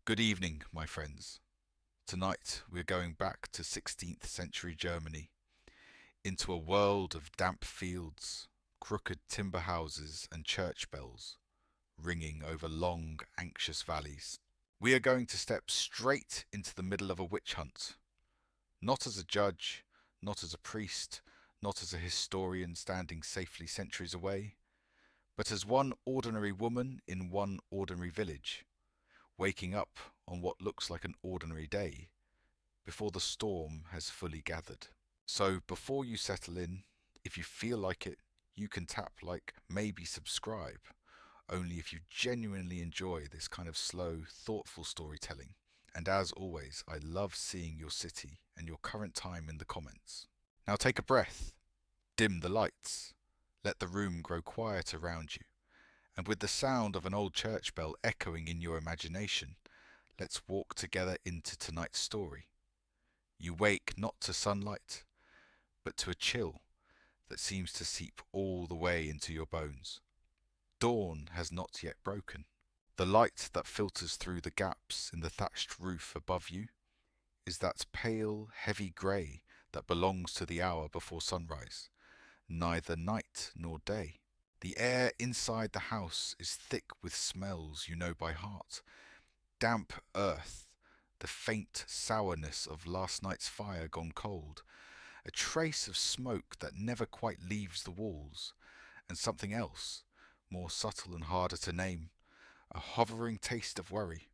Good evening, my friends. Tonight we're going back to 16th century Germany, into a world of damp fields, crooked timber houses, and church bells ringing over long, anxious valleys. We are going to step straight into the middle of a witch hunt, not as a judge, not as a priest, not as a historian standing safely centuries away, but as one ordinary woman in one ordinary village, waking up on what looks like an ordinary day before the storm has fully gathered. So before you settle in, if you feel like it, you can tap like maybe subscribe, only if you genuinely enjoy this kind of slow, thoughtful storytelling. And as always, I love seeing your city and your current time in the comments. Now take a breath, dim the lights, let the room grow quiet around you, and with the sound of an old church bell echoing in your imagination, let's walk together into tonight's story. You wake not to sunlight, but to a chill that seems to seep all the way into your bones. Dawn has not yet broken. The light that filters through the gaps in the thatched roof above you is that pale, heavy grey that belongs to the hour before sunrise, neither night nor day. The air inside the house is thick with smells you know by heart. Damp earth, the faint sourness of last night's fire gone cold, a trace of smoke that never quite leaves the walls, and something else, more subtle and harder to name, a hovering taste of worry.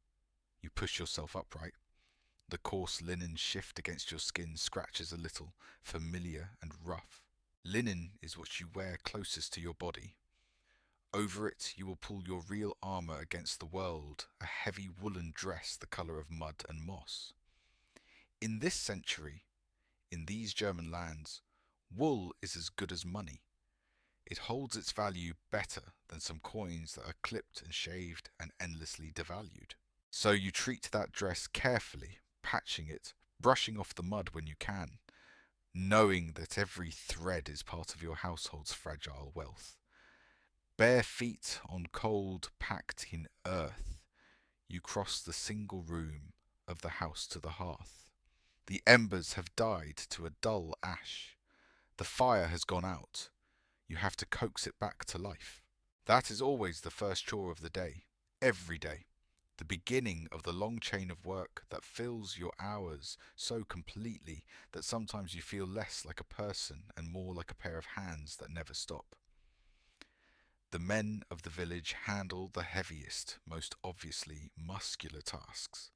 You push yourself upright. The coarse linen shift against your skin scratches a little, familiar and rough. Linen is what you wear closest to your body. Over it you will pull your real armour against the world, a heavy woolen dress the colour of mud and moss. In this century, in these German lands, wool is as good as money. It holds its value better than some coins that are clipped and shaved and endlessly devalued. So you treat that dress carefully, patching it, brushing off the mud when you can, knowing that every thread is part of your household's fragile wealth. Bare feet on cold, packed in earth, you cross the single room of the house to the hearth. The embers have died to a dull ash. The fire has gone out. You have to coax it back to life. That is always the first chore of the day, every day. The beginning of the long chain of work that fills your hours so completely that sometimes you feel less like a person and more like a pair of hands that never stop. The men of the village handle the heaviest, most obviously muscular tasks.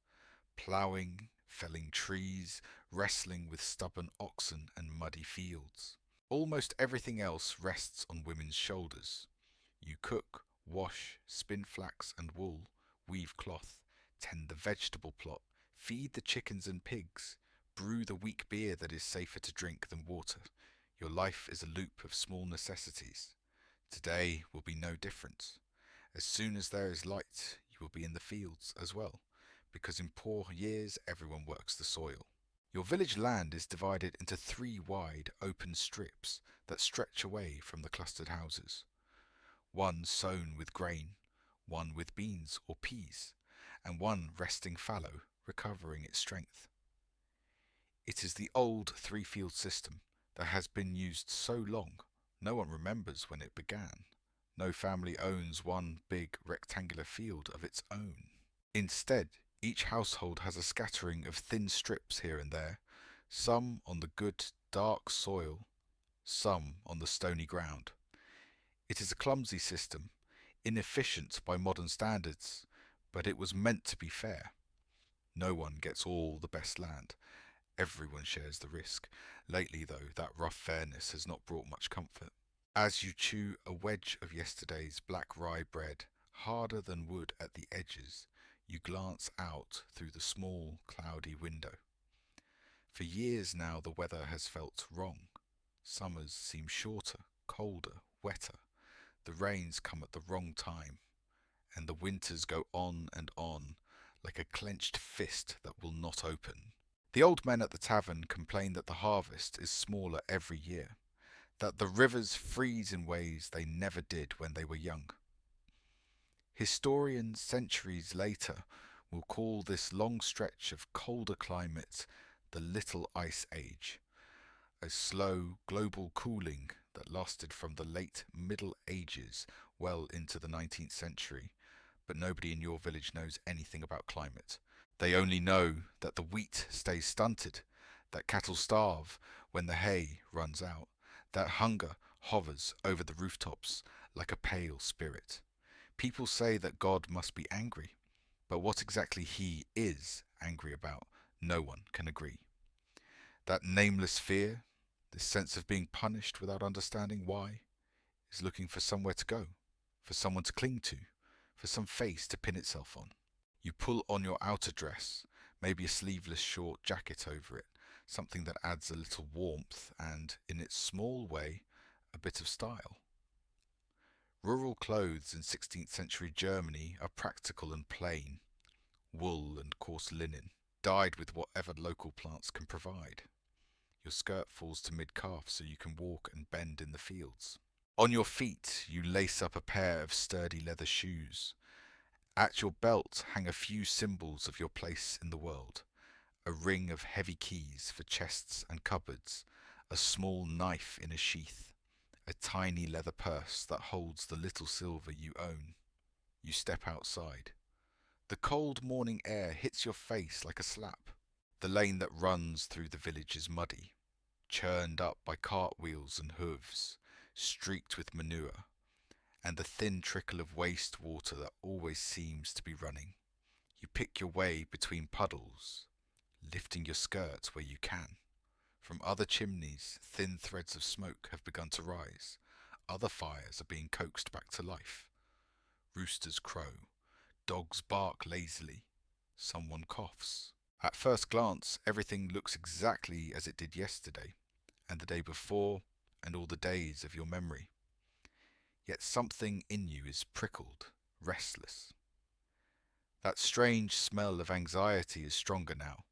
Ploughing, felling trees, wrestling with stubborn oxen and muddy fields. Almost everything else rests on women's shoulders. You cook, wash, spin flax and wool, weave cloth, tend the vegetable plot, feed the chickens and pigs, brew the weak beer that is safer to drink than water. Your life is a loop of small necessities. Today will be no different. As soon as there is light, you will be in the fields as well, because in poor years everyone works the soil. Your village land is divided into 3 wide, open strips that stretch away from the clustered houses. One sown with grain, one with beans or peas, and one resting fallow, recovering its strength. It is the old 3-field system that has been used so long, no one remembers when it began. No family owns one big rectangular field of its own. Instead, each household has a scattering of thin strips here and there, some on the good, dark soil, some on the stony ground. It is a clumsy system, inefficient by modern standards, but it was meant to be fair. No one gets all the best land. Everyone shares the risk. Lately, though, that rough fairness has not brought much comfort. As you chew a wedge of yesterday's black rye bread, harder than wood at the edges, you glance out through the small, cloudy window. For years now the weather has felt wrong. Summers seem shorter, colder, wetter. The rains come at the wrong time, and the winters go on, like a clenched fist that will not open. The old men at the tavern complain that the harvest is smaller every year, that the rivers freeze in ways they never did when they were young. Historians centuries later We'll call this long stretch of colder climate the Little Ice Age, a slow global cooling that lasted from the late Middle Ages well into the 19th century, but nobody in your village knows anything about climate. They only know that the wheat stays stunted, that cattle starve when the hay runs out, that hunger hovers over the rooftops like a pale spirit. People say that God must be angry, but what exactly he is angry about, no one can agree. That nameless fear, this sense of being punished without understanding why, is looking for somewhere to go, for someone to cling to, for some face to pin itself on. You pull on your outer dress, maybe a sleeveless short jacket over it, something that adds a little warmth and, in its small way, a bit of style. Rural clothes in 16th century Germany are practical and plain, wool and coarse linen, dyed with whatever local plants can provide. Your skirt falls to mid-calf so you can walk and bend in the fields. On your feet you lace up a pair of sturdy leather shoes. At your belt hang a few symbols of your place in the world. A ring of heavy keys for chests and cupboards, a small knife in a sheath, a tiny leather purse that holds the little silver you own. You step outside. The cold morning air hits your face like a slap. The lane that runs through the village is muddy, churned up by cartwheels and hooves, streaked with manure, and the thin trickle of waste water that always seems to be running. You pick your way between puddles, lifting your skirts where you can. From other chimneys, thin threads of smoke have begun to rise. Other fires are being coaxed back to life. Roosters crow, dogs bark lazily, someone coughs. At first glance, everything looks exactly as it did yesterday, and the day before, and all the days of your memory. Yet something in you is prickled, restless. That strange smell of anxiety is stronger now,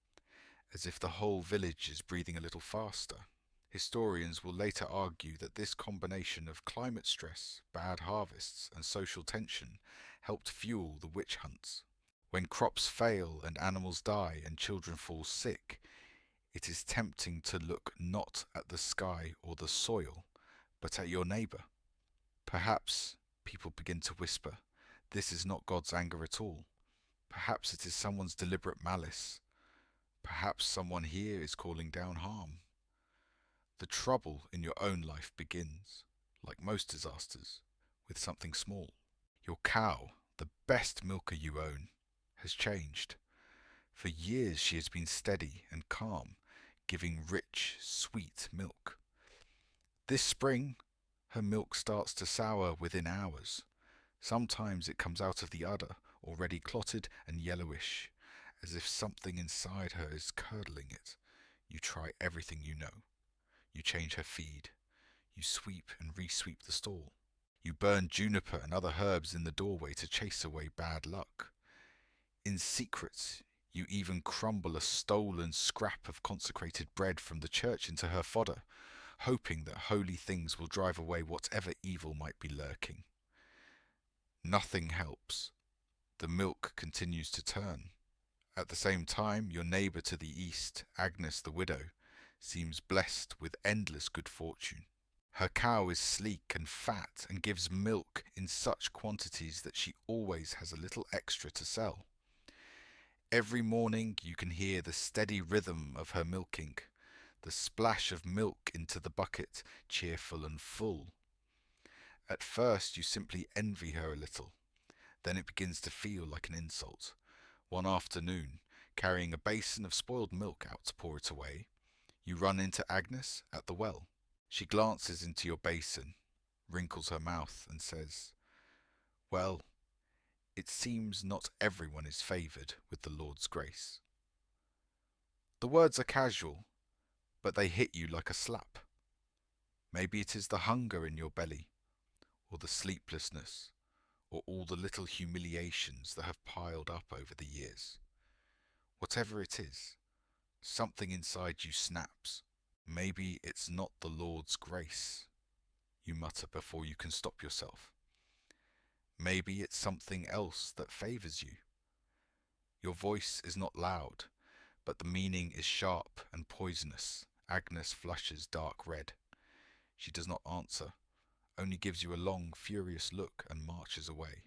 as if the whole village is breathing a little faster. Historians will later argue that this combination of climate stress, bad harvests, and social tension helped fuel the witch hunts. When crops fail and animals die and children fall sick, it is tempting to look not at the sky or the soil, but at your neighbour. Perhaps people begin to whisper, this is not God's anger at all. Perhaps it is someone's deliberate malice. Perhaps someone here is calling down harm. The trouble in your own life begins, like most disasters, with something small. Your cow, the best milker you own, has changed. For years she has been steady and calm, giving rich, sweet milk. This spring, her milk starts to sour within hours. Sometimes it comes out of the udder, already clotted and yellowish, as if something inside her is curdling it. You try everything you know. You change her feed. You sweep and re-sweep the stall. You burn juniper and other herbs in the doorway to chase away bad luck. In secret, you even crumble a stolen scrap of consecrated bread from the church into her fodder, hoping that holy things will drive away whatever evil might be lurking. Nothing helps. The milk continues to turn. At the same time, your neighbour to the east, Agnes the widow, seems blessed with endless good fortune. Her cow is sleek and fat and gives milk in such quantities that she always has a little extra to sell. Every morning you can hear the steady rhythm of her milking, the splash of milk into the bucket, cheerful and full. At first you simply envy her a little, then it begins to feel like an insult. One afternoon, carrying a basin of spoiled milk out to pour it away, you run into Agnes at the well. She glances into your basin, wrinkles her mouth and says, "Well, it seems not everyone is favoured with the Lord's grace." The words are casual, but they hit you like a slap. Maybe it is the hunger in your belly, or the sleeplessness, or all the little humiliations that have piled up over the years. Whatever it is, something inside you snaps. Maybe it's not the Lord's grace, you mutter before you can stop yourself. Maybe it's something else that favours you. Your voice is not loud, but the meaning is sharp and poisonous. Agnes flushes dark red. She does not answer, only gives you a long, furious look and marches away.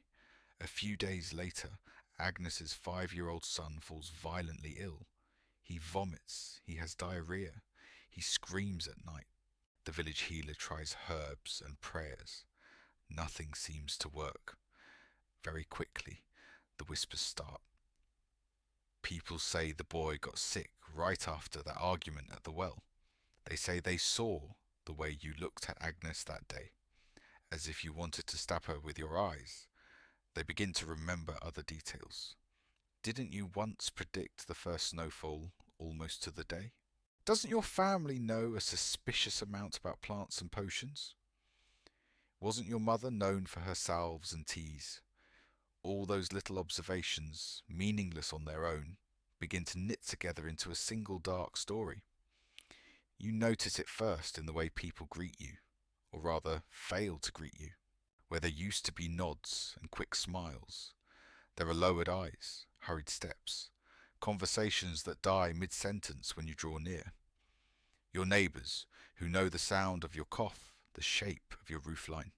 A few days later, Agnes's 5-year-old son falls violently ill. He vomits, he has diarrhea, he screams at night. The village healer tries herbs and prayers. Nothing seems to work. Very quickly, the whispers start. People say the boy got sick right after that argument at the well. They say they saw the way you looked at Agnes that day, as if you wanted to stab her with your eyes. They begin to remember other details. Didn't you once predict the first snowfall almost to the day? Doesn't your family know a suspicious amount about plants and potions? Wasn't your mother known for her salves and teas? All those little observations, meaningless on their own, begin to knit together into a single dark story. You notice it first in the way people greet you, or rather fail to greet you, where there used to be nods and quick smiles. There are lowered eyes, hurried steps, conversations that die mid-sentence when you draw near. Your neighbours, who know the sound of your cough, the shape of your roofline,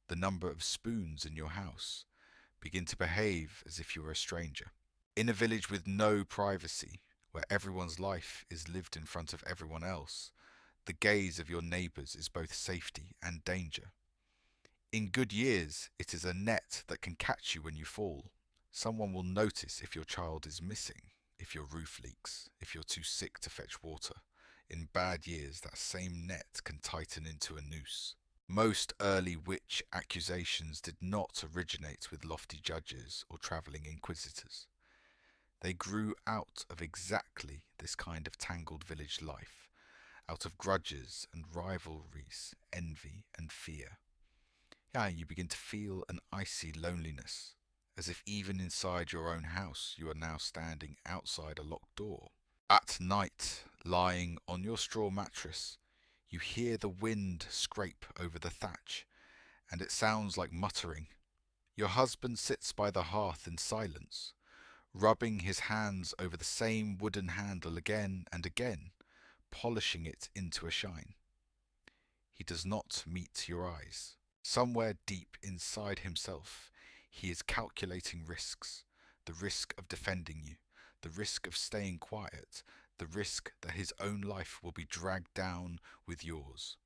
the number of spoons in your house, begin to behave as if you were a stranger. In a village with no privacy, where everyone's life is lived in front of everyone else, the gaze of your neighbours is both safety and danger. In good years, it is a net that can catch you when you fall. Someone will notice if your child is missing, if your roof leaks, if you're too sick to fetch water. In bad years, that same net can tighten into a noose. Most early witch accusations did not originate with lofty judges or travelling inquisitors. They grew out of exactly this kind of tangled village life, out of grudges and rivalries, envy and fear. Yeah, you begin to feel an icy loneliness, as if even inside your own house you are now standing outside a locked door. At night, lying on your straw mattress, you hear the wind scrape over the thatch, and it sounds like muttering. Your husband sits by the hearth in silence, rubbing his hands over the same wooden handle again and again, polishing it into a shine. He does not meet your eyes. Somewhere deep inside himself, he is calculating risks, the risk of defending you, the risk of staying quiet, the risk that his own life will be dragged down with yours.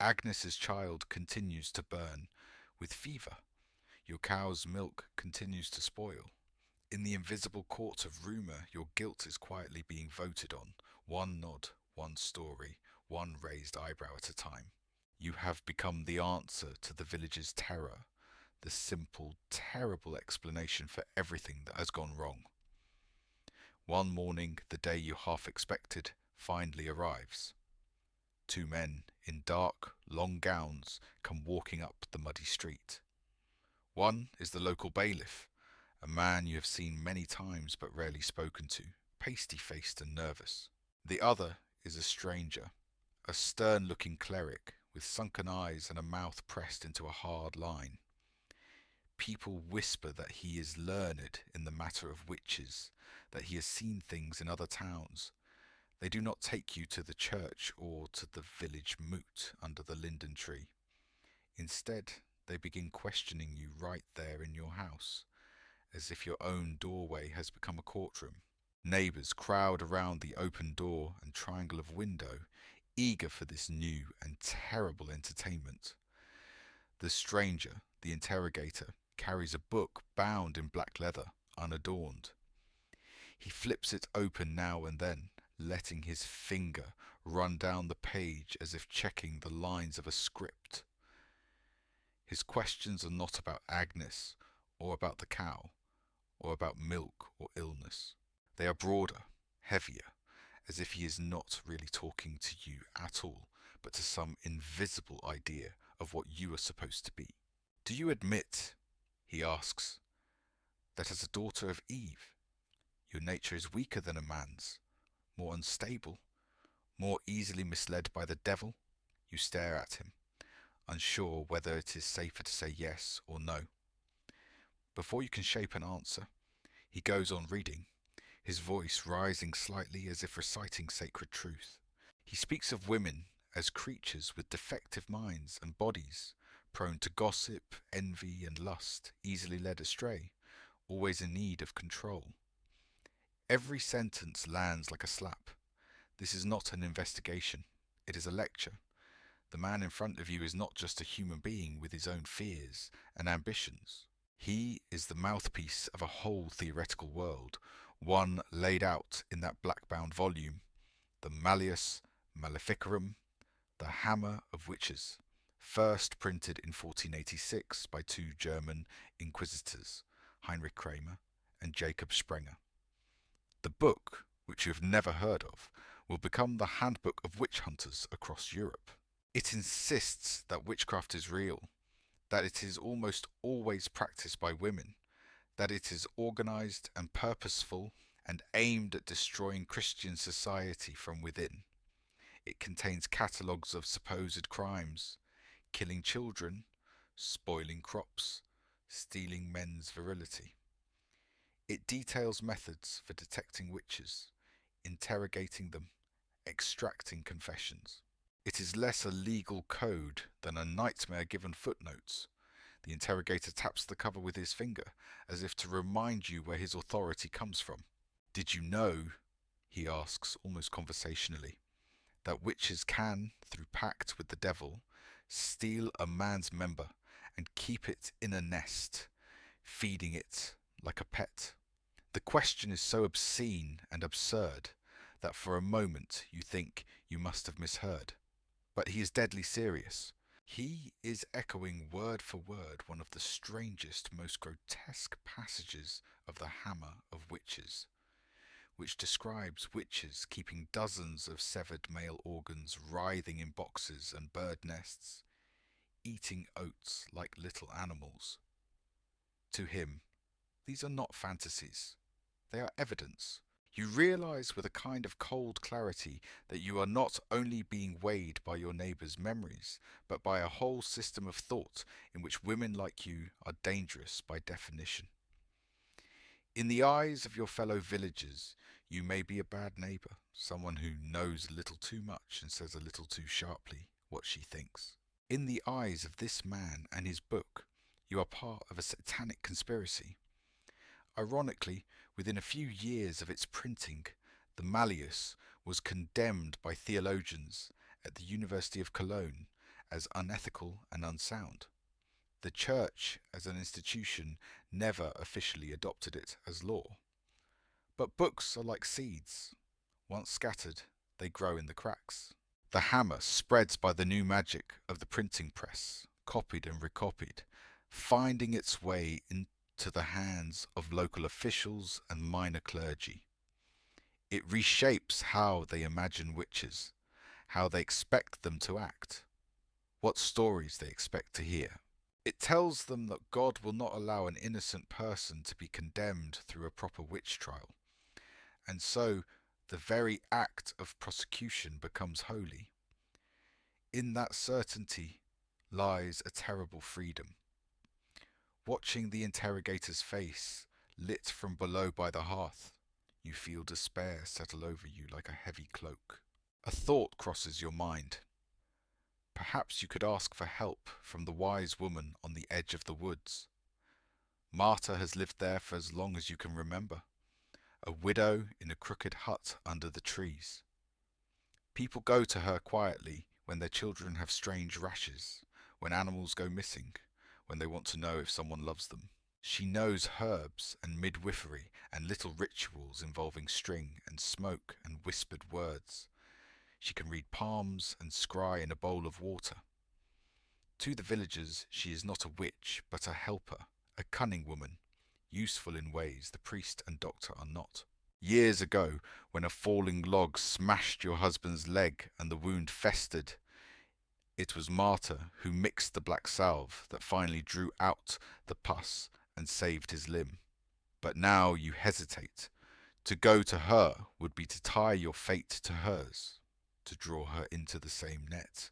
Agnes's child continues to burn with fever. Your cow's milk continues to spoil. In the invisible court of rumour, your guilt is quietly being voted on, one nod, one story, one raised eyebrow at a time. You have become the answer to the village's terror, the simple, terrible explanation for everything that has gone wrong. One morning, the day you half expected finally arrives. 2 men in dark, long gowns come walking up the muddy street. One is the local bailiff, a man you have seen many times but rarely spoken to, pasty-faced and nervous. The other is a stranger, a stern-looking cleric with sunken eyes and a mouth pressed into a hard line. People whisper that he is learned in the matter of witches, that he has seen things in other towns. They do not take you to the church or to the village moot under the linden tree. Instead, they begin questioning you right there in your house, as if your own doorway has become a courtroom. Neighbours crowd around the open door and triangle of window, eager for this new and terrible entertainment. The stranger, the interrogator, carries a book bound in black leather, unadorned. He flips it open now and then, letting his finger run down the page as if checking the lines of a script. His questions are not about Agnes, or about the cow, or about milk or illness. They are broader, heavier, as if he is not really talking to you at all, but to some invisible idea of what you are supposed to be. Do you admit, he asks, that as a daughter of Eve, your nature is weaker than a man's, more unstable, more easily misled by the devil? You stare at him, unsure whether it is safer to say yes or no. Before you can shape an answer, He goes on reading, his voice rising slightly as if reciting sacred truth. He speaks of women as creatures with defective minds and bodies, prone to gossip, envy, and lust, easily led astray, always in need of control. Every sentence lands like a slap. This is not an investigation, it is a lecture. The man in front of you is not just a human being with his own fears and ambitions. He is the mouthpiece of a whole theoretical world, one laid out in that black-bound volume, the Malleus Maleficarum, the Hammer of Witches, first printed in 1486 by two German inquisitors, Heinrich Kramer and Jacob Sprenger. The book, which you have never heard of, will become the handbook of witch hunters across Europe. It insists that witchcraft is real, that it is almost always practiced by women, that it is organized and purposeful and aimed at destroying Christian society from within. It contains catalogues of supposed crimes: killing children, spoiling crops, stealing men's virility. It details methods for detecting witches, interrogating them, extracting confessions. It is less a legal code than a nightmare given footnotes. The interrogator taps the cover with his finger, as if to remind you where his authority comes from. Did you know, he asks almost conversationally, that witches can, through pact with the devil, steal a man's member and keep it in a nest, feeding it like a pet? The question is so obscene and absurd that for a moment you think you must have misheard. But he is deadly serious. He is echoing word for word one of the strangest, most grotesque passages of the Hammer of Witches, which describes witches keeping dozens of severed male organs writhing in boxes and bird nests, eating oats like little animals. To him, these are not fantasies. They are evidence. You realize with a kind of cold clarity that you are not only being weighed by your neighbour's memories, but by a whole system of thought in which women like you are dangerous by definition. In the eyes of your fellow villagers, you may be a bad neighbour, someone who knows a little too much and says a little too sharply what she thinks. In the eyes of this man and his book, you are part of a satanic conspiracy. Ironically, within a few years of its printing, the Malleus was condemned by theologians at the University of Cologne as unethical and unsound. The Church, as an institution, never officially adopted it as law. But books are like seeds. Once scattered, they grow in the cracks. The hammer spreads by the new magic of the printing press, copied and recopied, finding its way into the hands of local officials and minor clergy. It reshapes how they imagine witches, how they expect them to act, what stories they expect to hear. It tells them that God will not allow an innocent person to be condemned through a proper witch trial, and so the very act of prosecution becomes holy. In that certainty lies a terrible freedom. Watching the interrogator's face, lit from below by the hearth, you feel despair settle over you like a heavy cloak. A thought crosses your mind. Perhaps you could ask for help from the wise woman on the edge of the woods. Marta has lived there for as long as you can remember, a widow in a crooked hut under the trees. People go to her quietly when their children have strange rashes, when animals go missing, when they want to know if someone loves them. She knows herbs and midwifery and little rituals involving string and smoke and whispered words. She can read palms and scry in a bowl of water. To the villagers, she is not a witch, but a helper, a cunning woman, useful in ways the priest and doctor are not. Years ago, when a falling log smashed your husband's leg and the wound festered, it was Marta who mixed the black salve that finally drew out the pus and saved his limb. But now you hesitate. To go to her would be to tie your fate to hers, to draw her into the same net.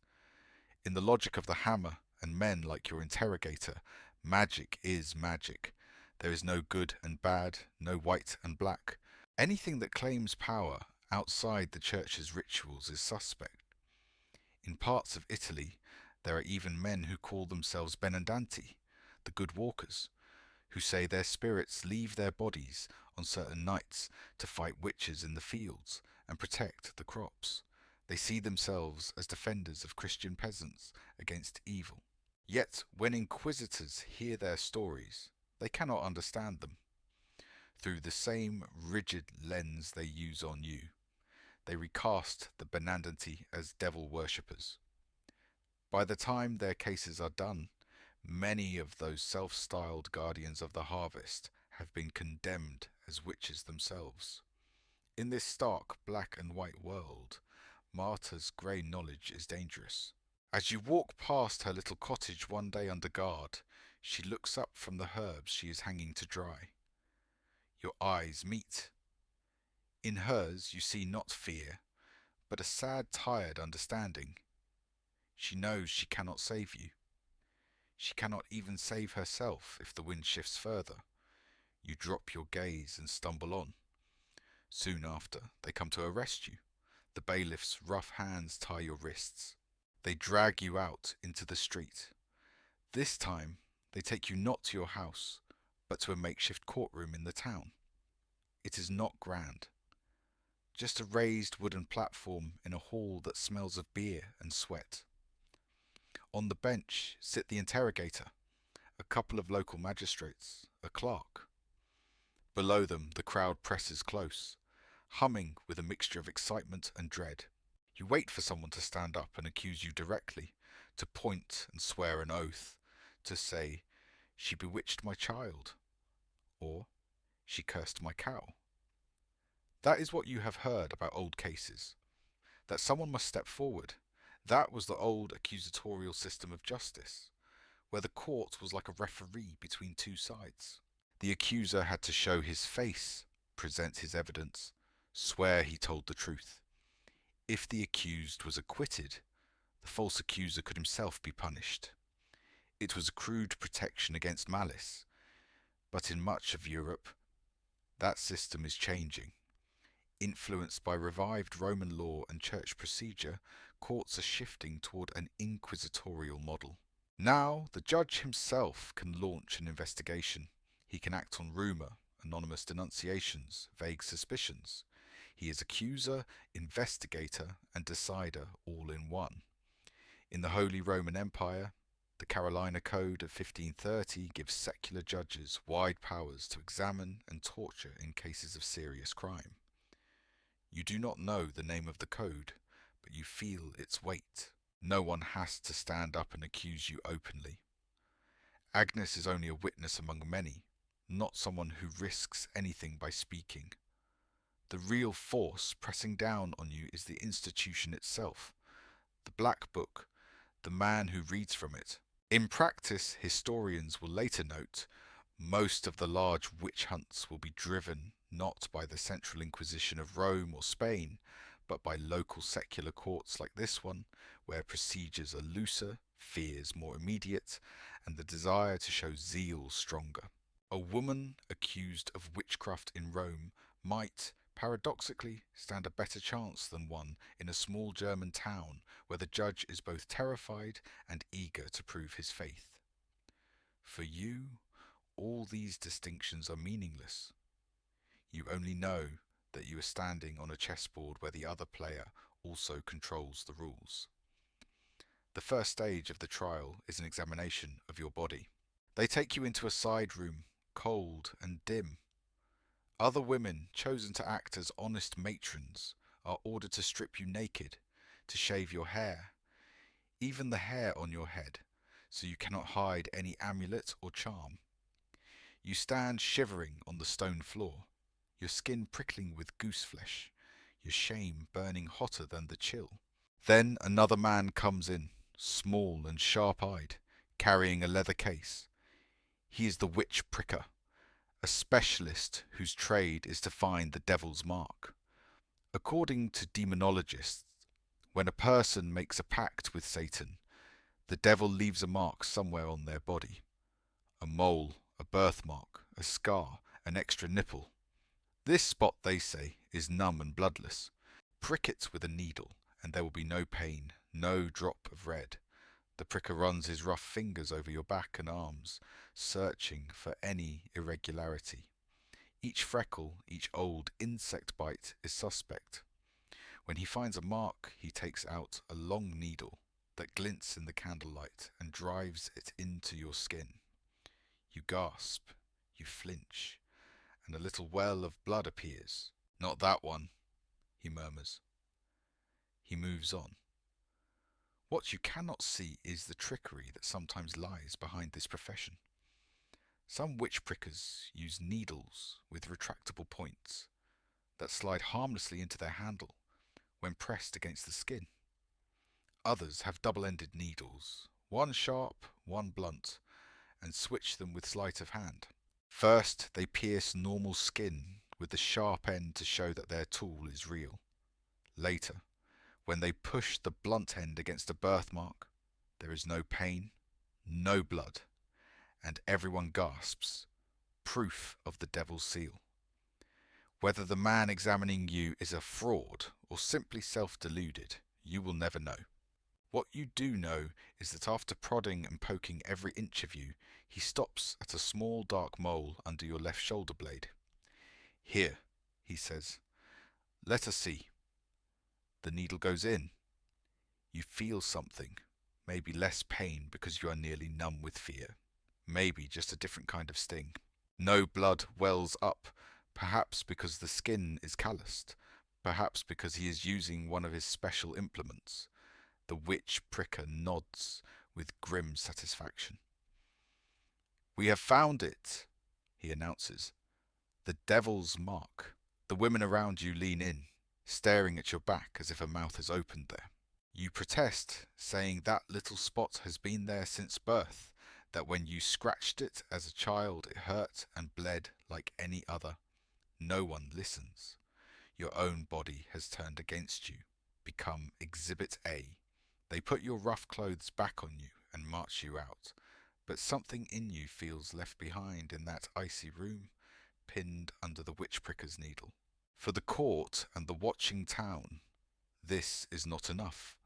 In the logic of the hammer and men like your interrogator, magic is magic. There is no good and bad, no white and black. Anything that claims power outside the church's rituals is suspect. In parts of Italy, there are even men who call themselves benandanti, the good walkers, who say their spirits leave their bodies on certain nights to fight witches in the fields and protect the crops. They see themselves as defenders of Christian peasants against evil. Yet, when inquisitors hear their stories, they cannot understand them. Through the same rigid lens they use on you, they recast the Benandanti as devil worshippers. By the time their cases are done, many of those self-styled guardians of the harvest have been condemned as witches themselves. In this stark black and white world, Marta's grey knowledge is dangerous. As you walk past her little cottage one day under guard, she looks up from the herbs she is hanging to dry. Your eyes meet. In hers you see not fear, but a sad, tired understanding. She knows she cannot save you. She cannot even save herself if the wind shifts further. You drop your gaze and stumble on. Soon after, they come to arrest you. The bailiff's rough hands tie your wrists. They drag you out into the street. This time, they take you not to your house, but to a makeshift courtroom in the town. It is not grand. Just a raised wooden platform in a hall that smells of beer and sweat. On the bench sit the interrogator, a couple of local magistrates, a clerk. Below them the crowd presses close, humming with a mixture of excitement and dread. You wait for someone to stand up and accuse you directly, to point and swear an oath, to say, "She bewitched my child," or "She cursed my cow." That is what you have heard about old cases, that someone must step forward. That was the old accusatorial system of justice, where the court was like a referee between two sides. The accuser had to show his face, present his evidence, swear he told the truth. If the accused was acquitted, the false accuser could himself be punished. It was a crude protection against malice, but in much of Europe, that system is changing. Influenced by revived Roman law and church procedure, courts are shifting toward an inquisitorial model. Now, the judge himself can launch an investigation. He can act on rumour, anonymous denunciations, vague suspicions. He is accuser, investigator, and decider all in one. In the Holy Roman Empire, the Carolina Code of 1530 gives secular judges wide powers to examine and torture in cases of serious crime. You do not know the name of the code, but you feel its weight. No one has to stand up and accuse you openly. Agnes is only a witness among many, not someone who risks anything by speaking. The real force pressing down on you is the institution itself, the Black Book, the man who reads from it. In practice, historians will later note, most of the large witch hunts will be driven not by the Central Inquisition of Rome or Spain, but by local secular courts like this one, where procedures are looser, fears more immediate, and the desire to show zeal stronger. A woman accused of witchcraft in Rome might, paradoxically, stand a better chance than one in a small German town where the judge is both terrified and eager to prove his faith. For you, all these distinctions are meaningless. You only know that you are standing on a chessboard where the other player also controls the rules. The first stage of the trial is an examination of your body. They take you into a side room, cold and dim. Other women, chosen to act as honest matrons, are ordered to strip you naked, to shave your hair, even the hair on your head, so you cannot hide any amulet or charm. You stand shivering on the stone floor, your skin prickling with goose flesh, your shame burning hotter than the chill. Then another man comes in, small and sharp-eyed, carrying a leather case. He is the witch pricker, a specialist whose trade is to find the devil's mark. According to demonologists, when a person makes a pact with Satan, the devil leaves a mark somewhere on their body. A mole, a birthmark, a scar, an extra nipple. This spot, they say, is numb and bloodless. Prick it with a needle, and there will be no pain, no drop of red. The pricker runs his rough fingers over your back and arms, searching for any irregularity. Each freckle, each old insect bite is suspect. When he finds a mark, he takes out a long needle that glints in the candlelight and drives it into your skin. You gasp, you flinch, and a little well of blood appears. Not that one, he murmurs. He moves on. What you cannot see is the trickery that sometimes lies behind this profession. Some witch prickers use needles with retractable points that slide harmlessly into their handle when pressed against the skin. Others have double-ended needles, one sharp, one blunt, and switch them with sleight of hand. First, they pierce normal skin with the sharp end to show that their tool is real. Later, when they push the blunt end against a birthmark, there is no pain, no blood, and everyone gasps, proof of the devil's seal. Whether the man examining you is a fraud or simply self-deluded, you will never know. What you do know is that after prodding and poking every inch of you, he stops at a small dark mole under your left shoulder blade. Here, he says, let us see. The needle goes in. You feel something, maybe less pain because you are nearly numb with fear, maybe just a different kind of sting. No blood wells up, perhaps because the skin is calloused, perhaps because he is using one of his special implements. The witch pricker nods with grim satisfaction. We have found it, he announces. The devil's mark. The women around you lean in, staring at your back as if a mouth has opened there. You protest, saying that little spot has been there since birth, that when you scratched it as a child it hurt and bled like any other. No one listens. Your own body has turned against you, become Exhibit A. They put your rough clothes back on you and march you out, but something in you feels left behind in that icy room, pinned under the witch pricker's needle. For the court and the watching town, this is not enough.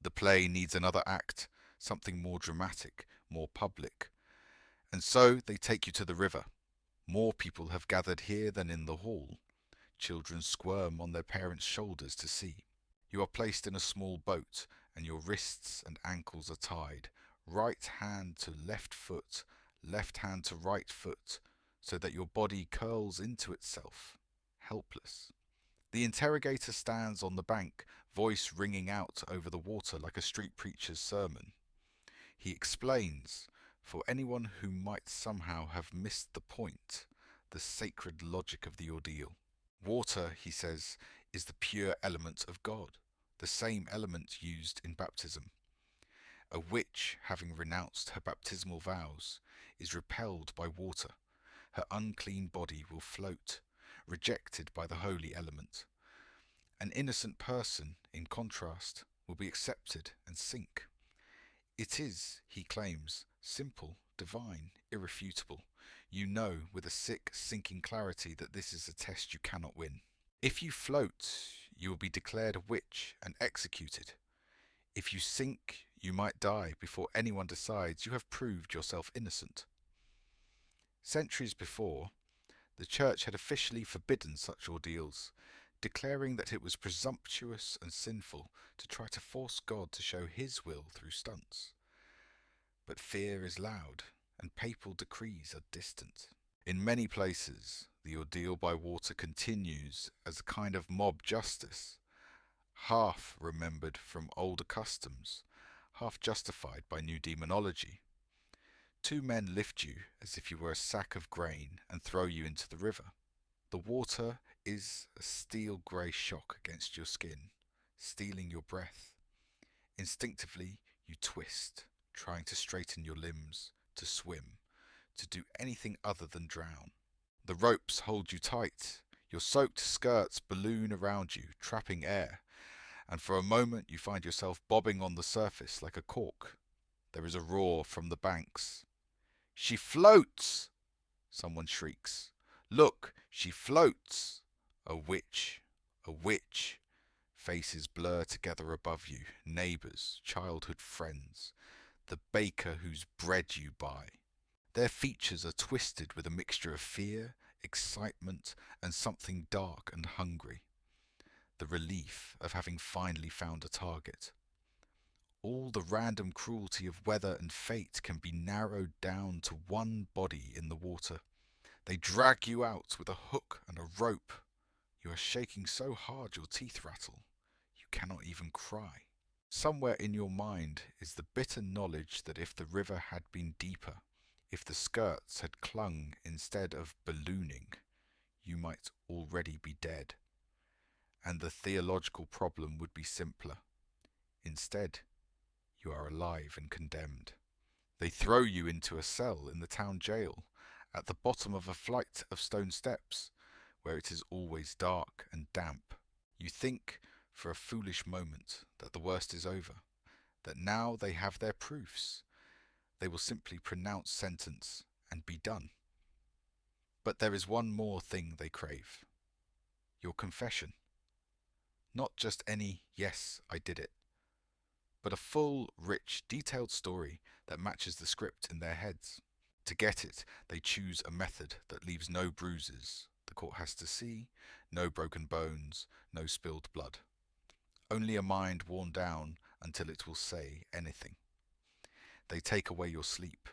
The play needs another act, something more dramatic, more public. And so they take you to the river. More people have gathered here than in the hall. Children squirm on their parents' shoulders to see. You are placed in a small boat, and your wrists and ankles are tied, right hand to left foot, left hand to right foot, so that your body curls into itself, helpless. The interrogator stands on the bank, voice ringing out over the water like a street preacher's sermon. He explains, for anyone who might somehow have missed the point, the sacred logic of the ordeal. Water, he says, is the pure element of God, the same element used in baptism. A witch, having renounced her baptismal vows, is repelled by water. Her unclean body will float, rejected by the holy element. An innocent person, in contrast, will be accepted and sink. It is, he claims, simple, divine, irrefutable. You know with a sick, sinking clarity that this is a test you cannot win. If you float, you will be declared a witch and executed. If you sink, you might die before anyone decides you have proved yourself innocent. Centuries before, the Church had officially forbidden such ordeals, declaring that it was presumptuous and sinful to try to force God to show his will through stunts. But fear is loud, and papal decrees are distant. In many places, the ordeal by water continues as a kind of mob justice, half remembered from older customs, half justified by new demonology. 2 men lift you as if you were a sack of grain and throw you into the river. The water is a steel grey shock against your skin, stealing your breath. Instinctively, you twist, trying to straighten your limbs, to swim, to do anything other than drown. The ropes hold you tight. Your soaked skirts balloon around you, trapping air, and for a moment you find yourself bobbing on the surface like a cork. There is a roar from the banks. She floats! Someone shrieks, "Look, she floats!" A witch, a witch. Faces blur together above you, neighbours, childhood friends, the baker whose bread you buy. Their features are twisted with a mixture of fear, excitement, and something dark and hungry. The relief of having finally found a target. All the random cruelty of weather and fate can be narrowed down to one body in the water. They drag you out with a hook and a rope. You are shaking so hard your teeth rattle. You cannot even cry. Somewhere in your mind is the bitter knowledge that if the river had been deeper, if the skirts had clung instead of ballooning, you might already be dead. And the theological problem would be simpler. Instead, you are alive and condemned. They throw you into a cell in the town jail, at the bottom of a flight of stone steps, where it is always dark and damp. You think, for a foolish moment, that the worst is over, that now they have their proofs. They will simply pronounce sentence and be done. But there is one more thing they crave. Your confession. Not just any, "Yes, I did it," but a full, rich, detailed story that matches the script in their heads. To get it, they choose a method that leaves no bruises the court has to see, no broken bones, no spilled blood. Only a mind worn down until it will say anything. They take away your sleep.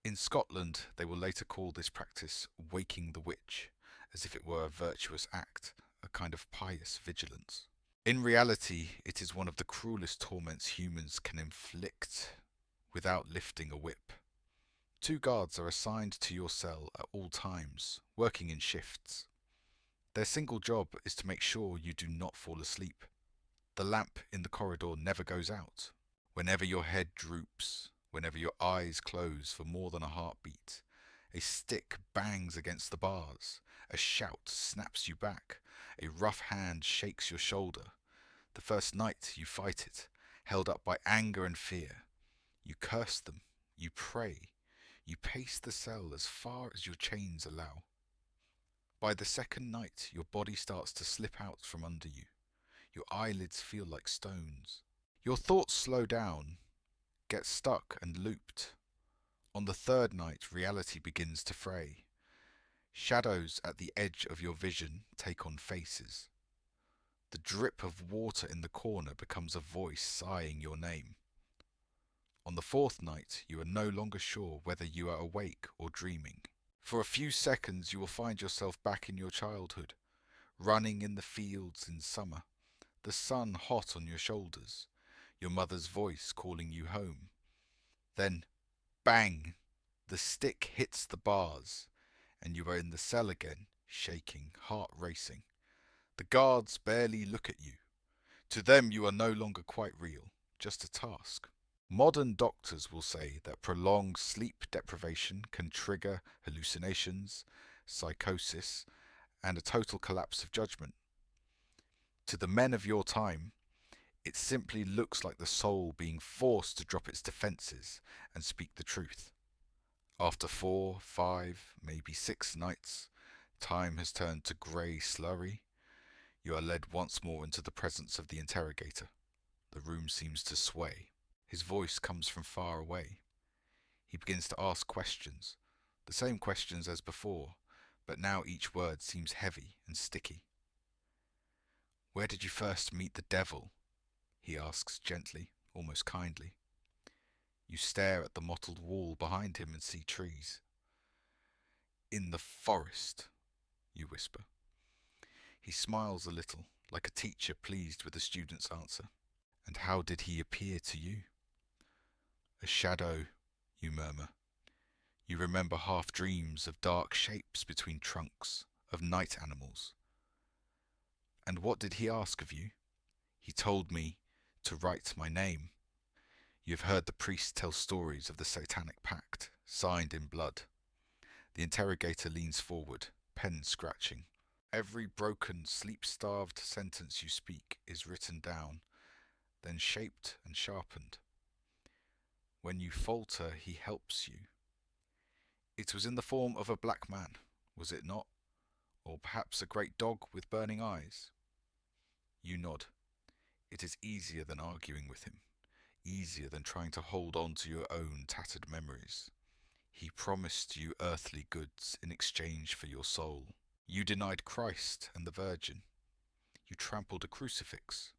In Scotland, they will later call this practice waking the witch, as if it were a virtuous act, a kind of pious vigilance. In reality, it is one of the cruelest torments humans can inflict without lifting a whip. 2 guards are assigned to your cell at all times, working in shifts. Their single job is to make sure you do not fall asleep. The lamp in the corridor never goes out. Whenever your head droops, whenever your eyes close for more than a heartbeat, a stick bangs against the bars, a shout snaps you back, a rough hand shakes your shoulder. The first night you fight it, held up by anger and fear. You curse them, you pray, you pace the cell as far as your chains allow. By the second night, your body starts to slip out from under you. Your eyelids feel like stones. Your thoughts slow down, get stuck and looped. On the third night, reality begins to fray. Shadows at the edge of your vision take on faces. The drip of water in the corner becomes a voice sighing your name. On the fourth night, you are no longer sure whether you are awake or dreaming. For a few seconds, you will find yourself back in your childhood, running in the fields in summer, the sun hot on your shoulders, your mother's voice calling you home. Then, bang! The stick hits the bars, and you are in the cell again, shaking, heart racing. The guards barely look at you. To them, you are no longer quite real, just a task. Modern doctors will say that prolonged sleep deprivation can trigger hallucinations, psychosis, and a total collapse of judgment. To the men of your time, it simply looks like the soul being forced to drop its defenses and speak the truth. After 4, 5, maybe 6 nights, time has turned to grey slurry. You are led once more into the presence of the interrogator. The room seems to sway. His voice comes from far away. He begins to ask questions, the same questions as before, but now each word seems heavy and sticky. "Where did you first meet the devil?" he asks gently, almost kindly. You stare at the mottled wall behind him and see trees. "In the forest," you whisper. He smiles a little, like a teacher pleased with a student's answer. "And how did he appear to you?" "A shadow," you murmur. You remember half dreams of dark shapes between trunks, of night animals. "And what did he ask of you?" "He told me to write my name." You have heard the priest tell stories of the satanic pact, signed in blood. The interrogator leans forward, pen scratching. Every broken, sleep-starved sentence you speak is written down, then shaped and sharpened. When you falter, he helps you. It was in the form of a black man, was it not? Or perhaps a great dog with burning eyes? You nod. It is easier than arguing with him, easier than trying to hold on to your own tattered memories. He promised you earthly goods in exchange for your soul. You denied Christ and the Virgin. You trampled a crucifix.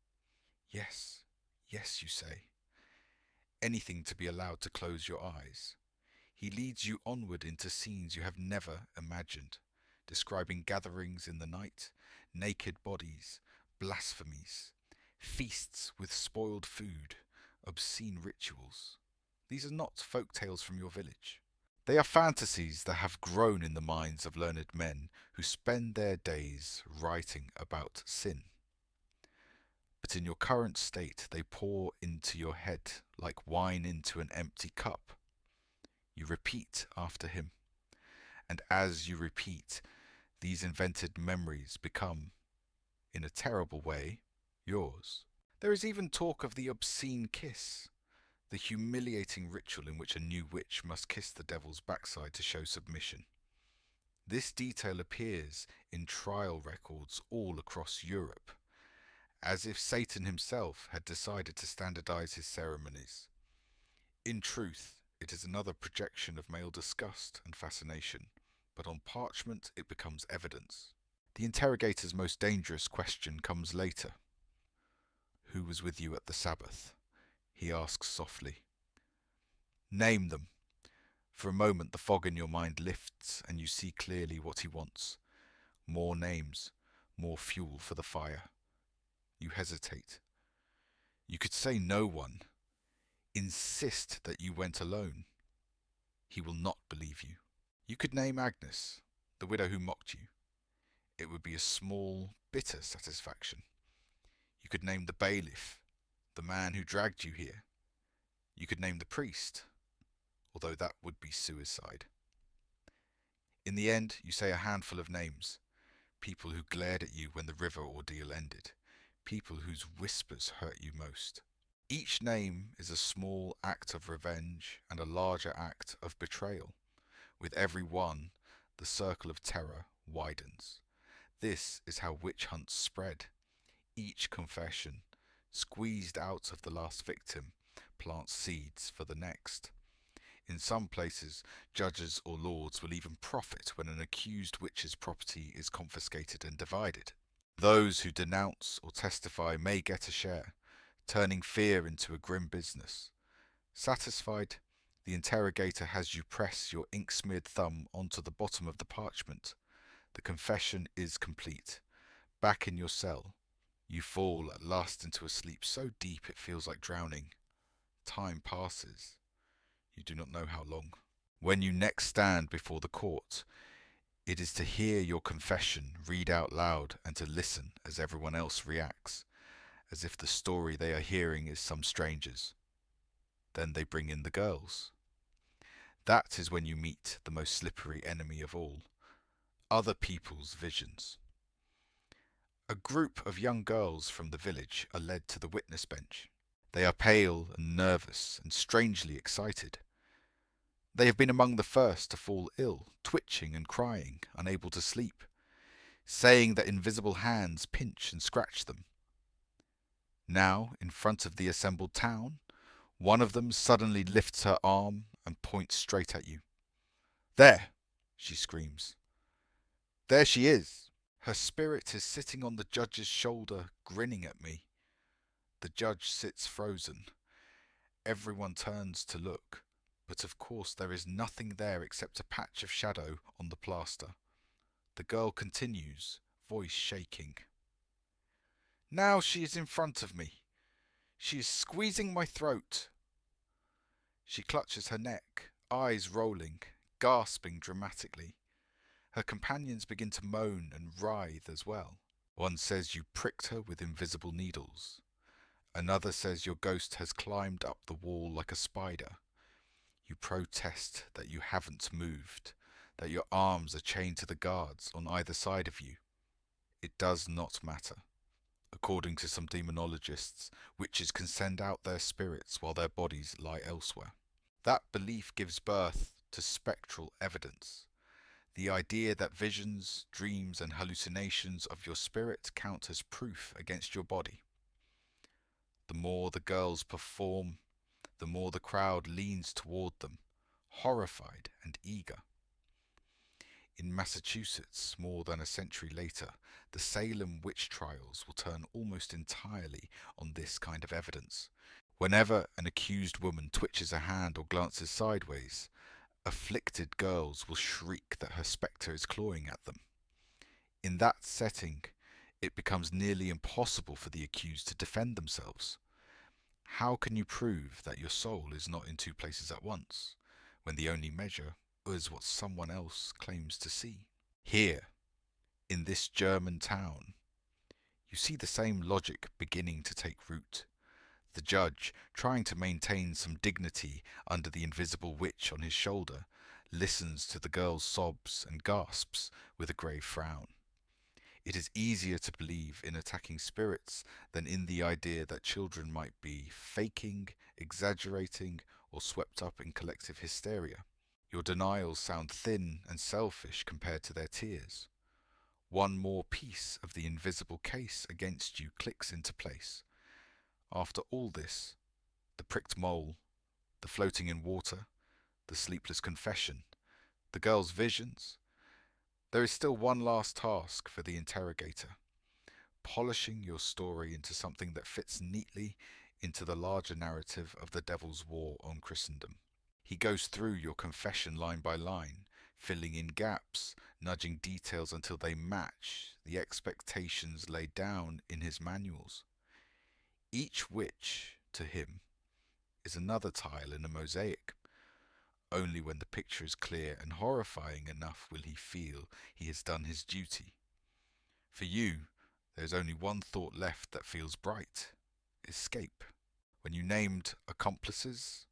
Yes, yes, you say. Anything to be allowed to close your eyes. He leads you onward into scenes you have never imagined, describing gatherings in the night, naked bodies, blasphemies, feasts with spoiled food, obscene rituals. These are not folk tales from your village. They are fantasies that have grown in the minds of learned men who spend their days writing about sin. But in your current state, they pour into your head like wine into an empty cup. You repeat after him, and as you repeat, these invented memories become, in a terrible way, yours. There is even talk of the obscene kiss, the humiliating ritual in which a new witch must kiss the devil's backside to show submission. This detail appears in trial records all across Europe, as if Satan himself had decided to standardize his ceremonies. In truth, it is another projection of male disgust and fascination, but on parchment it becomes evidence. The interrogator's most dangerous question comes later. Who was with you at the Sabbath? He asks softly. Name them. For a moment the fog in your mind lifts and you see clearly what he wants. More names, more fuel for the fire. You hesitate. You could say no one. Insist that you went alone. He will not believe you. You could name Agnes, the widow who mocked you. It would be a small, bitter satisfaction. You could name the bailiff, the man who dragged you here. You could name the priest, although that would be suicide. In the end, you say a handful of names. People who glared at you when the river ordeal ended. People whose whispers hurt you most. Each name is a small act of revenge and a larger act of betrayal. With every one, the circle of terror widens. This is how witch hunts spread. Each confession, squeezed out of the last victim, plants seeds for the next. In some places, judges or lords will even profit when an accused witch's property is confiscated and divided. Those who denounce or testify may get a share, turning fear into a grim business. Satisfied, the interrogator has you press your ink-smeared thumb onto the bottom of the parchment. The confession is complete. Back in your cell, you fall at last into a sleep so deep it feels like drowning. Time passes. You do not know how long. When you next stand before the court, it is to hear your confession read out loud and to listen as everyone else reacts, as if the story they are hearing is some stranger's. Then they bring in the girls. That is when you meet the most slippery enemy of all, other people's visions. A group of young girls from the village are led to the witness bench. They are pale and nervous and strangely excited. They have been among the first to fall ill, twitching and crying, unable to sleep, saying that invisible hands pinch and scratch them. Now, in front of the assembled town, one of them suddenly lifts her arm and points straight at you. "There!" she screams. "There she is! Her spirit is sitting on the judge's shoulder, grinning at me." The judge sits frozen. Everyone turns to look, but of course there is nothing there except a patch of shadow on the plaster. The girl continues, voice shaking. "Now she is in front of me. She is squeezing my throat." She clutches her neck, eyes rolling, gasping dramatically. Her companions begin to moan and writhe as well. One says you pricked her with invisible needles. Another says your ghost has climbed up the wall like a spider. You protest that you haven't moved, that your arms are chained to the guards on either side of you. It does not matter. According to some demonologists, witches can send out their spirits while their bodies lie elsewhere. That belief gives birth to spectral evidence. The idea that visions, dreams, and hallucinations of your spirit count as proof against your body. The more the girls perform, the more the crowd leans toward them, horrified and eager. In Massachusetts, more than a century later, the Salem witch trials will turn almost entirely on this kind of evidence. Whenever an accused woman twitches a hand or glances sideways, afflicted girls will shriek that her spectre is clawing at them. In that setting, it becomes nearly impossible for the accused to defend themselves. How can you prove that your soul is not in two places at once, when the only measure is what someone else claims to see? Here, in this German town, you see the same logic beginning to take root. The judge, trying to maintain some dignity under the invisible witch on his shoulder, listens to the girl's sobs and gasps with a grave frown. It is easier to believe in attacking spirits than in the idea that children might be faking, exaggerating, or swept up in collective hysteria. Your denials sound thin and selfish compared to their tears. One more piece of the invisible case against you clicks into place. After all this, the pricked mole, the floating in water, the sleepless confession, the girl's visions, there is still one last task for the interrogator: polishing your story into something that fits neatly into the larger narrative of the devil's war on Christendom. He goes through your confession line by line, filling in gaps, nudging details until they match the expectations laid down in his manuals. Each witch, to him, is another tile in a mosaic. Only when the picture is clear and horrifying enough will he feel he has done his duty. For you, there is only one thought left that feels bright: escape. When you named accomplices,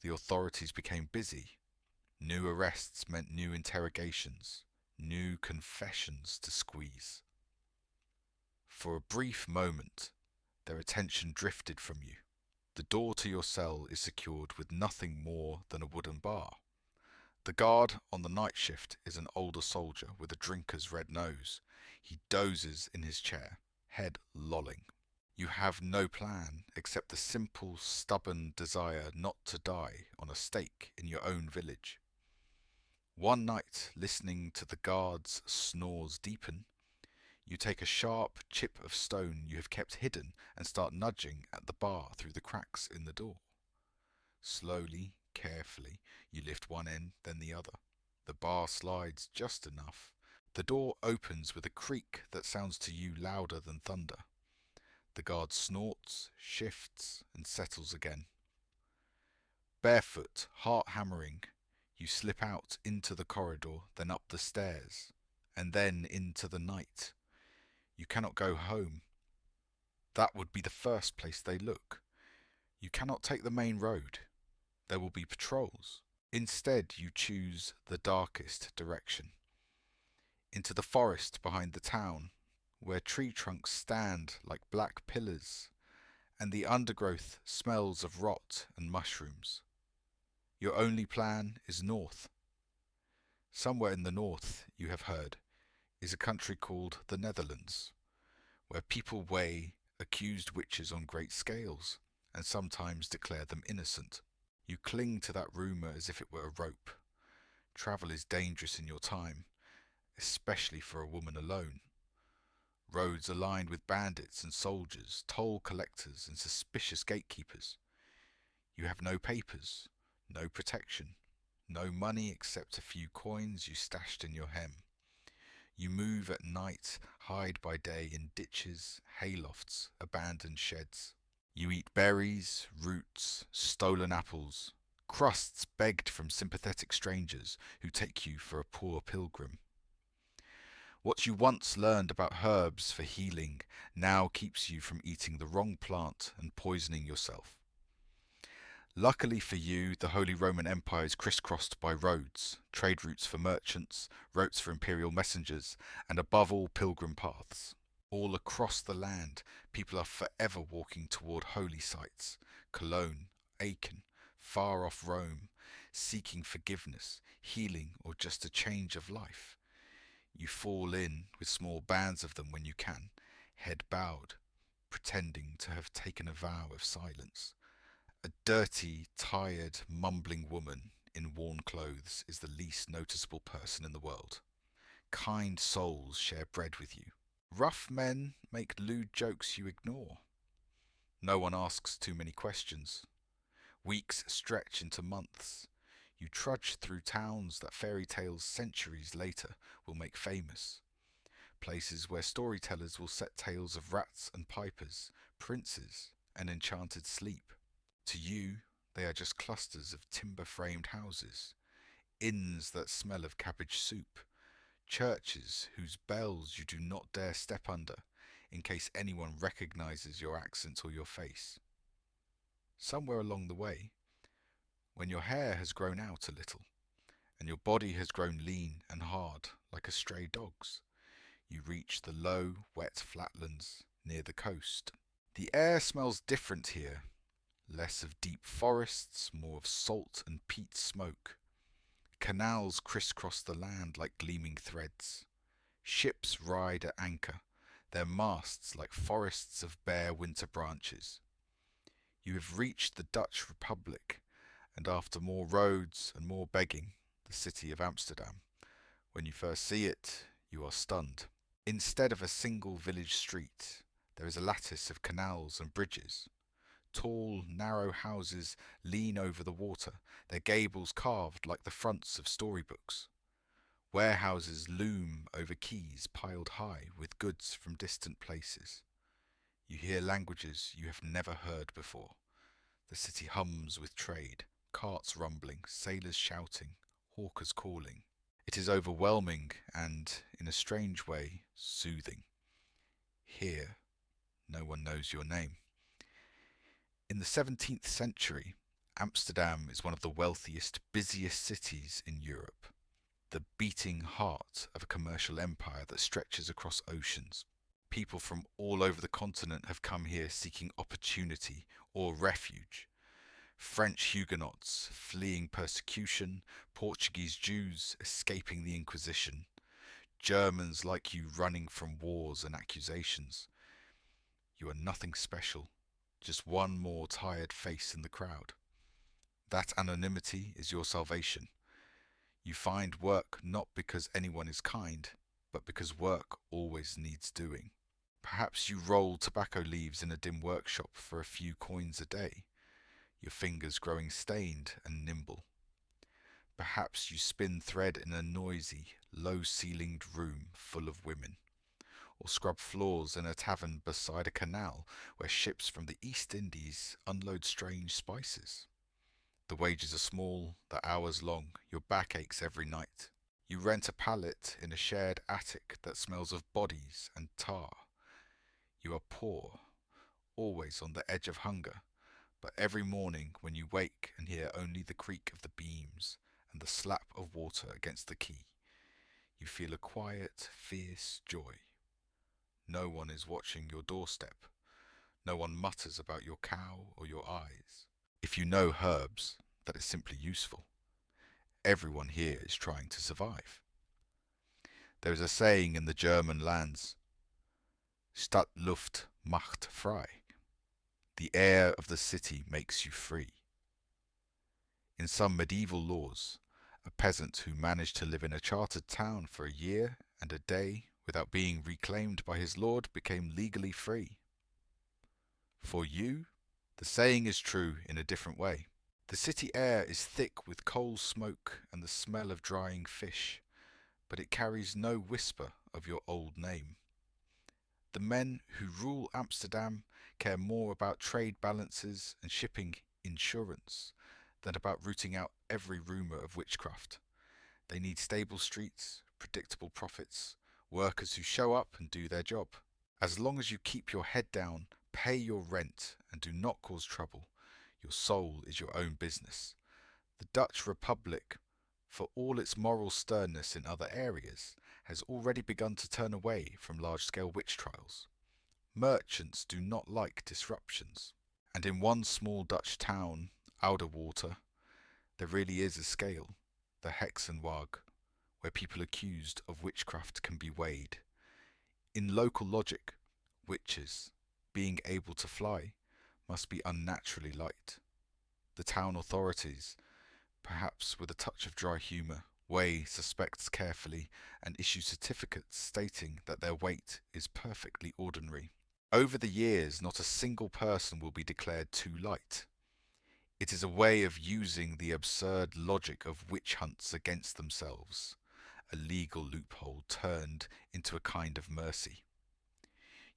the authorities became busy. New arrests meant new interrogations, new confessions to squeeze. For a brief moment, their attention drifted from you. The door to your cell is secured with nothing more than a wooden bar. The guard on the night shift is an older soldier with a drinker's red nose. He dozes in his chair, head lolling. You have no plan except the simple, stubborn desire not to die on a stake in your own village. One night, listening to the guard's snores deepen, you take a sharp chip of stone you have kept hidden and start nudging at the bar through the cracks in the door. Slowly, carefully, you lift one end, then the other. The bar slides just enough. The door opens with a creak that sounds to you louder than thunder. The guard snorts, shifts, and settles again. Barefoot, heart hammering, you slip out into the corridor, then up the stairs, and then into the night. You cannot go home. That would be the first place they look. You cannot take the main road. There will be patrols. Instead, you choose the darkest direction. Into the forest behind the town, where tree trunks stand like black pillars, and the undergrowth smells of rot and mushrooms. Your only plan is north. Somewhere in the north, you have heard, is a country called the Netherlands, where people weigh accused witches on great scales and sometimes declare them innocent. You cling to that rumour as if it were a rope. Travel is dangerous in your time, especially for a woman alone. Roads are lined with bandits and soldiers, toll collectors and suspicious gatekeepers. You have no papers, no protection, no money except a few coins you stashed in your hem. You move at night, hide by day in ditches, haylofts, abandoned sheds. You eat berries, roots, stolen apples, crusts begged from sympathetic strangers who take you for a poor pilgrim. What you once learned about herbs for healing now keeps you from eating the wrong plant and poisoning yourself. Luckily for you, the Holy Roman Empire is crisscrossed by roads, trade routes for merchants, routes for imperial messengers, and above all, pilgrim paths. All across the land, people are forever walking toward holy sites: Cologne, Aachen, far off Rome, seeking forgiveness, healing, or just a change of life. You fall in with small bands of them when you can, head bowed, pretending to have taken a vow of silence. A dirty, tired, mumbling woman in worn clothes is the least noticeable person in the world. Kind souls share bread with you. Rough men make lewd jokes you ignore. No one asks too many questions. Weeks stretch into months. You trudge through towns that fairy tales centuries later will make famous. Places where storytellers will set tales of rats and pipers, princes and enchanted sleep. To you, they are just clusters of timber-framed houses, inns that smell of cabbage soup, churches whose bells you do not dare step under in case anyone recognizes your accent or your face. Somewhere along the way, when your hair has grown out a little, and your body has grown lean and hard like a stray dog's, you reach the low, wet flatlands near the coast. The air smells different here, less of deep forests, more of salt and peat smoke. Canals crisscross the land like gleaming threads. Ships ride at anchor, their masts like forests of bare winter branches. You have reached the Dutch Republic, and after more roads and more begging, the city of Amsterdam. When you first see it, you are stunned. Instead of a single village street, there is a lattice of canals and bridges. Tall, narrow houses lean over the water, their gables carved like the fronts of storybooks. Warehouses loom over quays piled high with goods from distant places. You hear languages you have never heard before. The city hums with trade, carts rumbling, sailors shouting, hawkers calling. It is overwhelming and, in a strange way, soothing. Here, no one knows your name. In the 17th century, Amsterdam is one of the wealthiest, busiest cities in Europe, the beating heart of a commercial empire that stretches across oceans. People from all over the continent have come here seeking opportunity or refuge. French Huguenots fleeing persecution, Portuguese Jews escaping the Inquisition, Germans like you running from wars and accusations. You are nothing special, just one more tired face in the crowd. That anonymity is your salvation. You find work not because anyone is kind, but because work always needs doing. Perhaps you roll tobacco leaves in a dim workshop for a few coins a day, your fingers growing stained and nimble. Perhaps you spin thread in a noisy, low-ceilinged room full of women, or scrub floors in a tavern beside a canal where ships from the East Indies unload strange spices. The wages are small, the hours long, your back aches every night. You rent a pallet in a shared attic that smells of bodies and tar. You are poor, always on the edge of hunger, but every morning when you wake and hear only the creak of the beams and the slap of water against the quay, you feel a quiet, fierce joy. No one is watching your doorstep. No one mutters about your cow or your eyes. If you know herbs, that is simply useful. Everyone here is trying to survive. There is a saying in the German lands, Stadtluft macht frei. The air of the city makes you free. In some medieval laws, a peasant who managed to live in a chartered town for a year and a day without being reclaimed by his lord became legally free. For you, the saying is true in a different way. The city air is thick with coal smoke and the smell of drying fish, but it carries no whisper of your old name. The men who rule Amsterdam care more about trade balances and shipping insurance than about rooting out every rumour of witchcraft. They need stable streets, predictable profits, workers who show up and do their job. As long as you keep your head down, pay your rent and do not cause trouble, your soul is your own business. The Dutch Republic, for all its moral sternness in other areas, has already begun to turn away from large-scale witch trials. Merchants do not like disruptions, and in one small Dutch town, Oudewater, There really is a scale, the Hexenwaage, where people accused of witchcraft can be weighed. In local logic, witches, being able to fly, must be unnaturally light. The town authorities, perhaps with a touch of dry humour, weigh suspects carefully and issue certificates stating that their weight is perfectly ordinary. Over the years, not a single person will be declared too light. It is a way of using the absurd logic of witch hunts against themselves, a legal loophole turned into a kind of mercy.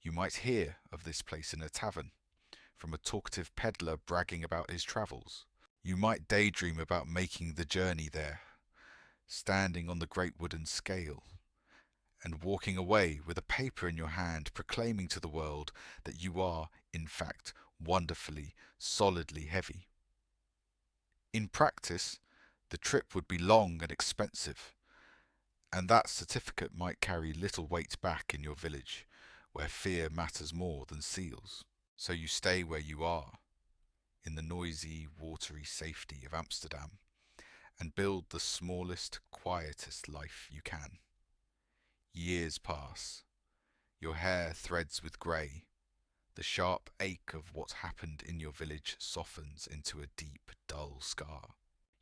You might hear of this place in a tavern, from a talkative peddler bragging about his travels. You might daydream about making the journey there, standing on the great wooden scale, and walking away with a paper in your hand proclaiming to the world that you are, in fact, wonderfully, solidly heavy. In practice, the trip would be long and expensive, and that certificate might carry little weight back in your village, where fear matters more than seals. So you stay where you are, in the noisy, watery safety of Amsterdam, and build the smallest, quietest life you can. Years pass. Your hair threads with grey. The sharp ache of what happened in your village softens into a deep, dull scar.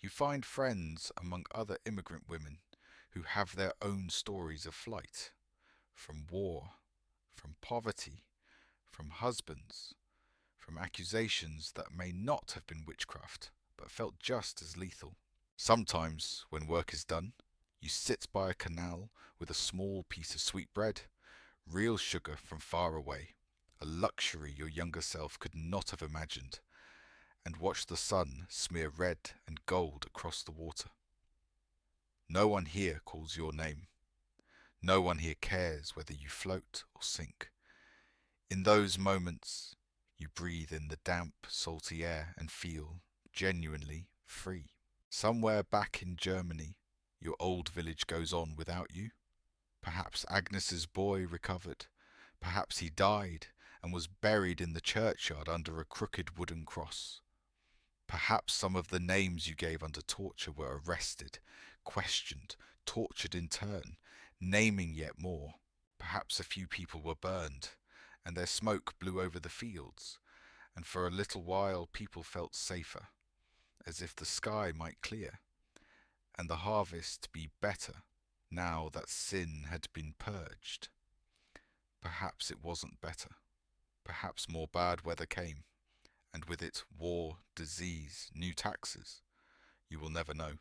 You find friends among other immigrant women who have their own stories of flight, from war, from poverty, from husbands, from accusations that may not have been witchcraft, but felt just as lethal. Sometimes, when work is done, you sit by a canal with a small piece of sweetbread, real sugar from far away, a luxury your younger self could not have imagined, and watch the sun smear red and gold across the water. No one here calls your name. No one here cares whether you float or sink. In those moments, you breathe in the damp, salty air and feel genuinely free. Somewhere back in Germany, your old village goes on without you. Perhaps Agnes's boy recovered. Perhaps he died and was buried in the churchyard under a crooked wooden cross. Perhaps some of the names you gave under torture were arrested, questioned, tortured in turn, naming yet more. Perhaps a few people were burned, and their smoke blew over the fields, and for a little while people felt safer, as if the sky might clear, and the harvest be better now that sin had been purged. Perhaps it wasn't better. Perhaps more bad weather came, and with it war, disease, new taxes. You will never know.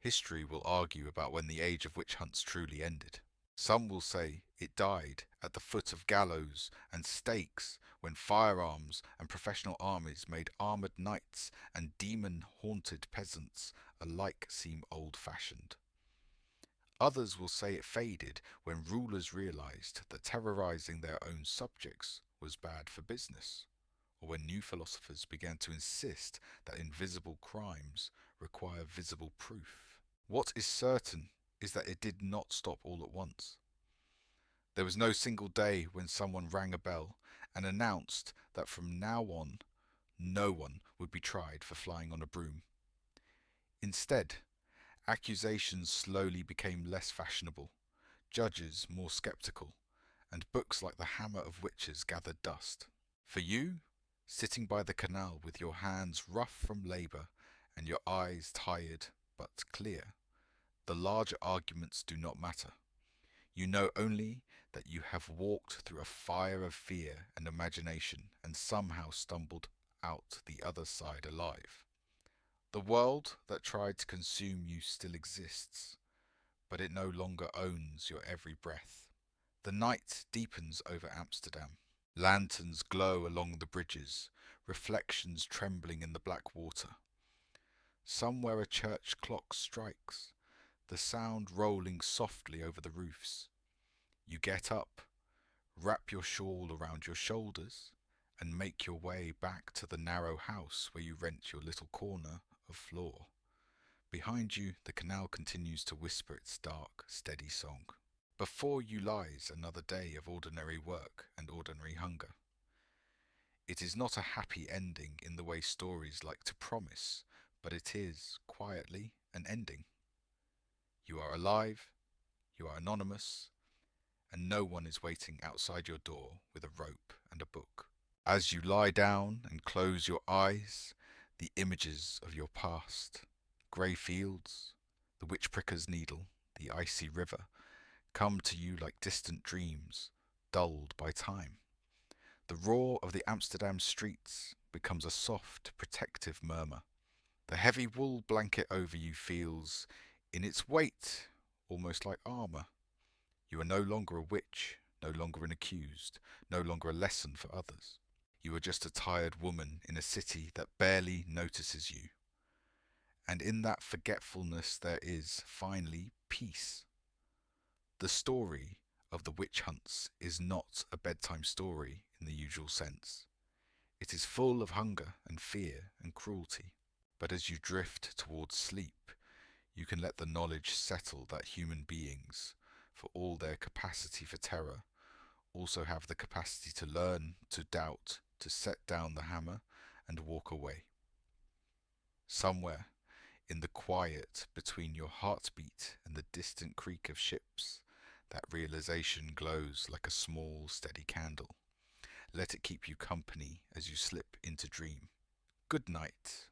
History will argue about when the age of witch hunts truly ended. Some will say it died at the foot of gallows and stakes when firearms and professional armies made armoured knights and demon-haunted peasants alike seem old-fashioned. Others will say it faded when rulers realised that terrorising their own subjects was bad for business, or when new philosophers began to insist that invisible crimes require visible proof. What is certain is that it did not stop all at once. There was no single day when someone rang a bell and announced that from now on, no one would be tried for flying on a broom. Instead, accusations slowly became less fashionable, judges more sceptical, and books like The Hammer of Witches gathered dust. For you, sitting by the canal with your hands rough from labour and your eyes tired but clear, the larger arguments do not matter. You know only that you have walked through a fire of fear and imagination and somehow stumbled out the other side alive. The world that tried to consume you still exists, but it no longer owns your every breath. The night deepens over Amsterdam. Lanterns glow along the bridges, reflections trembling in the black water. Somewhere a church clock strikes, the sound rolling softly over the roofs. You get up, wrap your shawl around your shoulders, and make your way back to the narrow house where you rent your little corner of floor. Behind you, the canal continues to whisper its dark, steady song. Before you lies another day of ordinary work and ordinary hunger. It is not a happy ending in the way stories like to promise, but it is, quietly, an ending. You are alive, you are anonymous, and no one is waiting outside your door with a rope and a book. As you lie down and close your eyes, the images of your past, grey fields, the witch pricker's needle, the icy river, come to you like distant dreams, dulled by time. The roar of the Amsterdam streets becomes a soft, protective murmur. The heavy wool blanket over you feels, in its weight, almost like armour. You are no longer a witch, no longer an accused, no longer a lesson for others. You are just a tired woman in a city that barely notices you. And in that forgetfulness there is, finally, peace. The story of the witch hunts is not a bedtime story in the usual sense. It is full of hunger and fear and cruelty. But as you drift towards sleep, you can let the knowledge settle that human beings, for all their capacity for terror, also have the capacity to learn, to doubt, to set down the hammer and walk away. Somewhere in the quiet between your heartbeat and the distant creak of ships, that realization glows like a small, steady candle. Let it keep you company as you slip into dream. Good night.